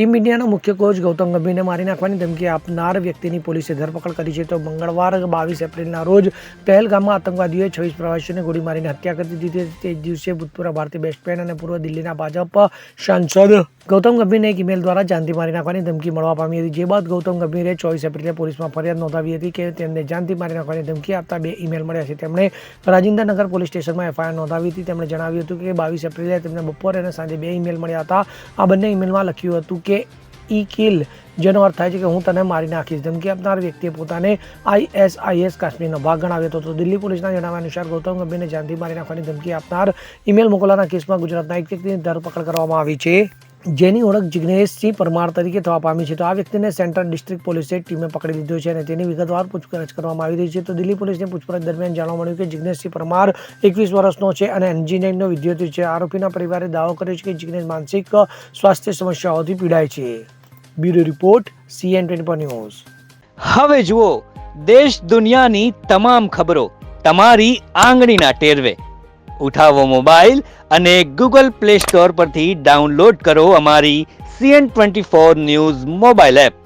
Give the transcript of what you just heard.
Team ઇન્ડિયાના મુખ્ય coach Gautam ગંભીરને મારી નાખવાની ધમકી આપનાર વ્યક્તિની પોલીસે ધરપકડ કરી છે. તો મંગળવાર 22 એપ્રિલના રોજ પહેલગામમાં આતંકવાદીઓએ 26 પ્રવાસીઓને ગોળી મારીને હત્યા કરી દીધી. તે જ દિવસે ભૂતપૂર્વ ભારતીય બેટ્સમેન અને પૂર્વ દિલ્હીના ભાજપ સાંસદ ગૌતમ ગંભીરને એક ઈમેલ દ્વારા જાનથી મારી નાખવાની ધમકી મળવા પામી હતી. જે બાદ ગૌતમ ગંભીરે 24 એપ્રિલે પોલીસમાં ફરિયાદ નોંધાવી હતી કે તેમને જાનથી મારી નાખવાની ધમકી આપતા 2 ઈમેલ મળ્યા છે. તેમણે રાજિન્દ્રનગર પોલીસ સ્ટેશનમાં એફઆઈઆર નોંધાવી હતી. તેમણે જણાવ્યું હતું કે 22 એપ્રિલે તેમને બપોરે અને સાંજે 2 ઈમેલ મળ્યા હતા. આ બંને ઈમેલમાં લખ્યું હતું કે ઈ કિલ, જેનો અર્થ થાય છે કે હું તને મારી નાખીશ. ધમકી આપનાર વ્યક્તિએ પોતાને ISIS કાશ્મીરનો ભાગ ગણાવ્યો હતો. તો દિલ્હી પોલીસના જણાવ્યા અનુસાર ગૌતમ ગંભીરને જાનથી મારી નાખવાની ધમકી આપનાર ઈમેલ મોકલવાના કેસમાં ગુજરાતના એક વ્યક્તિની ધરપકડ કરવામાં આવી છે, જેની ઓળખ જિગ્નેશસિંહ પરમાર તરીકે થવા પામી છે. તો આ વ્યક્તિને સેન્ટ્રલ ડિસ્ટ્રિક્ટ પોલીસે ટીમે પકડી લીધો છે અને તેની વિગતવાર પૂછપરછ કરવામાં આવી રહી છે. તો દિલ્હી પોલીસની પૂછપરછ દરમિયાન જાણવા મળ્યું કે જિગ્નેશસિંહ પરમાર 21 વર્ષનો છે અને એન્જિનિયરિંગનો વિદ્યાર્થી છે. આરોપીના પરિવારે દાવો કર્યો છે કે જિગ્નેશ માનસિક સ્વાસ્થ્ય સમસ્યાઓથી પીડાય છે. Bureau report, CN24 news. હવે જુઓ દેશ દુનિયાની તમામ ખબરો તમારી આંગળીના ટેરવે. ઉઠાવો મોબાઈલ અને Google Play Store પરથી ડાઉનલોડ કરો અમારી CN24 ન્યૂઝ મોબાઈલ એપ.